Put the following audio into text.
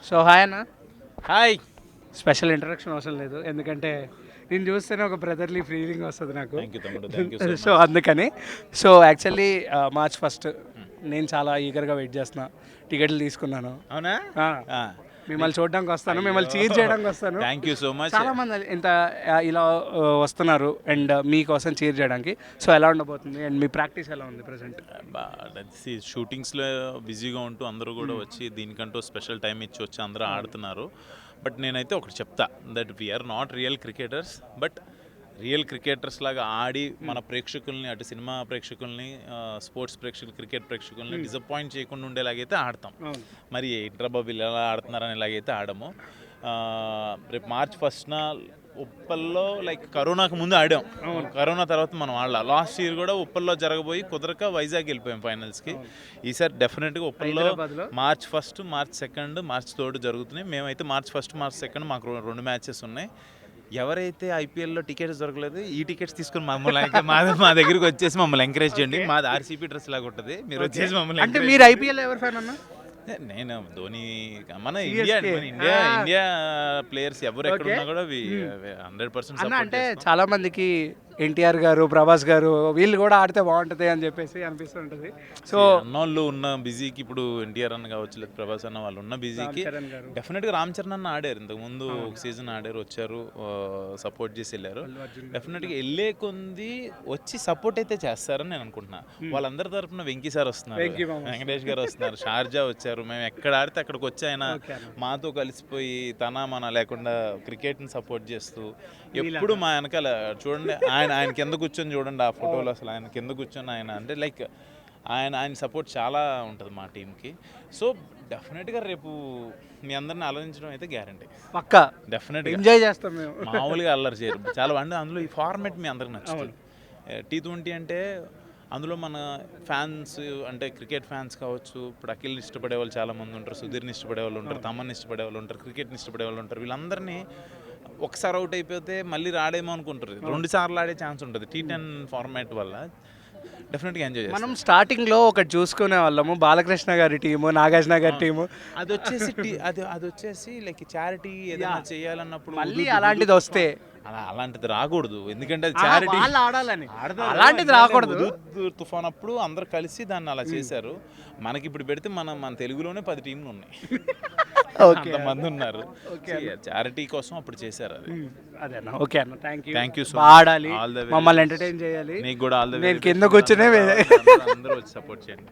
So hi అన్న. Hi. Special introduction అవసరం లేదు, ఎందుకంటే నేను చూస్తేనే ఒక బ్రదర్లీ ఫీలింగ్ వస్తుంది నాకు. థ్యాంక్ యూ తమ్ముడు, థ్యాంక్ యూ సో అందుకని యాక్చువల్లీ మార్చ్ ఫస్ట్ నేను చాలా ఈగర్గా వెయిట్ చేస్తున్నా. టికెట్లు తీసుకున్నాను. అవునా? మిమ్మల్ని చూడడానికి వస్తాను, మిమ్మల్ని చీర్ చేయడానికి వస్తాను. Thank you so much. చాలా మంది ఇంత ఇలా వస్తున్నారు అండ్ మీకోసం చీర్ చేయడానికి. సో ఎలా ఉండబోతుంది అండ్ మీ ప్రాక్టీస్ ఎలా ఉంది ప్రజెంట్? షూటింగ్స్లో బిజీగా ఉంటూ అందరూ కూడా వచ్చి దీనికంటూ స్పెషల్ టైం ఇచ్చి వచ్చి అందరూ ఆడుతున్నారు. బట్ నేనైతే ఒకటి చెప్తా, that we are not real cricketers, but real cricketers లాగా ఆడి మన ప్రేక్షకుల్ని, అటు సినిమా ప్రేక్షకుల్ని, స్పోర్ట్స్ ప్రేక్షకులు, క్రికెట్ ప్రేక్షకుల్ని డిసప్పాయింట్ చేయకుండా ఉండేలాగైతే ఆడతాం. మరి ఇంట్రాబాబు వీళ్ళు ఎలా ఆడుతున్నారని ఇలాగైతే ఆడము. రేపు మార్చ్ 1న ఉప్పల్లో లైక్ కరోనాకు ముందు ఆడాం, కరోనా తర్వాత మనం ఆడలా. లాస్ట్ ఇయర్ కూడా ఉప్పల్లో జరగబోయి కుదరక వైజాగ్ వెళ్ళిపోయాం ఫైనల్స్కి. ఈసారి డెఫినెట్గా ఉప్పల్లో మార్చ్ 1, మార్చ్ 2, మార్చ్ 3 జరుగుతున్నాయి. మేమైతే మార్చ్ 1, మార్చ్ 2 మాకు 2 మ్యాచెస్ ఉన్నాయి. ఎవరైతే ఐపీఎల్లో టికెట్స్ దొరకలేదు, ఈ టికెట్స్ తీసుకుని మమ్మల్ని మా దగ్గరికి వచ్చేసి మమ్మల్ని ఎంకరేజ్ చేయండి. మాది ఆర్సీపీ డ్రెస్ లాగా ఉంటుంది, మీరు వచ్చేసి మమ్మల్ని. అంటే మీరు ఐపీఎల్ ఎవరు ఫ్యాన్ అన్న? నేను ధోని, మన ఇండియా ప్లేయర్స్ ఎవరు ఎక్కడున్నా కూడా 100% అంటే చాలా మందికి ఎన్టీఆర్ గారు, ప్రభాస్ గారు వీళ్ళు కూడా ఆడితే బాగుంటుంది అని చెప్పేసి అనిపిస్తుంటుంది. సో అన్నోళ్ళు ఉన్న బిజీకి, ఇప్పుడు ఎన్టీఆర్ అన్న కావచ్చు లేదు ప్రభాస్ అన్న, వాళ్ళు ఉన్న బిజీకి డెఫినెట్గా రామ్ చరణ్ అన్న ఆడారు. ఇంతకుముందు ఒక సీజన్ ఆడారు, వచ్చారు, సపోర్ట్ చేసి వెళ్ళారు. డెఫినెట్గా వెళ్ళే కొంది వచ్చి సపోర్ట్ అయితే చేస్తారని నేను అనుకుంటున్నా. వాళ్ళందరి తరఫున వెంకీ సార్ వస్తున్నారు, వెంకటేష్ గారు వస్తున్నారు, షార్జా వచ్చారు. మేము ఎక్కడ ఆడితే అక్కడికి వచ్చి ఆయన మాతో కలిసిపోయి మన లేకుండా క్రికెట్ని సపోర్ట్ చేస్తూ ఎప్పుడు మా వెనకాల చూడండి. ఆయన కింద కూర్చొని చూడండి ఆ ఫోటోలు, అసలు ఆయన కింద కూర్చొని ఆయన అంటే లైక్ ఆయన సపోర్ట్ చాలా ఉంటుంది మా టీంకి. సో డెఫినెట్గా రేపు మీ అందరిని అలరించడం అయితే గ్యారంటీ, పక్కా డెఫినెట్గా ఎంజాయ్ చేస్తాం మేము. మామూలుగా అల్లరి చేయరు చాలా. అంటే అందులో ఈ ఫార్మాట్ మీ అందరికి నచ్చుతుంది. T20 అంటే అందులో మన ఫ్యాన్స్, అంటే క్రికెట్ ఫ్యాన్స్ కావచ్చు, ఇప్పుడు అఖిల్ని ఇష్టపడే వాళ్ళు చాలామంది ఉంటారు, సుధీర్ని ఇష్టపడే వాళ్ళు ఉంటారు, తమ్మని ఇష్టపడే వాళ్ళు ఉంటారు, క్రికెట్ని ఇష్టపడే వాళ్ళు ఉంటారు. వీళ్ళందరినీ ఒకసారి అవుట్ అయిపోతే మళ్ళీ రాడేమో అనుకుంటారు. 2 సార్లు ఆడే ఛాన్స్ ఉంటుంది T10 ఫార్మాట్ వల్ల. డెఫినెట్గా ఎంజాయ్ చేస్తాం. మనం స్టార్టింగ్లో ఒకటి చూసుకునే వాళ్ళము, బాలకృష్ణ గారి టీము, నాగార్జున గారి టీము. అది వచ్చేసి లైక్ చారిటీ ఏదైనా చేయాలన్నప్పుడు మళ్ళీ అలాంటిది వస్తే అలాంటిది రాకూడదు, ఎందుకంటే చారిటీ ఆడాలని, అలాంటిది రాకూడదు. తుఫాన్ అప్పుడు అందరు కలిసి దాన్ని అలా చేశారు. మనకి ఇప్పుడు పెడితే మన తెలుగులోనే 10 టీంలు ఉన్నాయి, అంతమంది ఉన్నారు. చారిటీ కోసం అప్పుడు చేశారు అది. అదేనా? ఓకే అన్న, థ్యాంక్ యూ. ఆడాలి, మమ్మల్ని ఎంటర్టైన్ చేయాలి. నీకు కూడా ఆల్ ద వే. నేను కింద కూర్చునే అందరూ వచ్చి సపోర్ట్ చేయండి.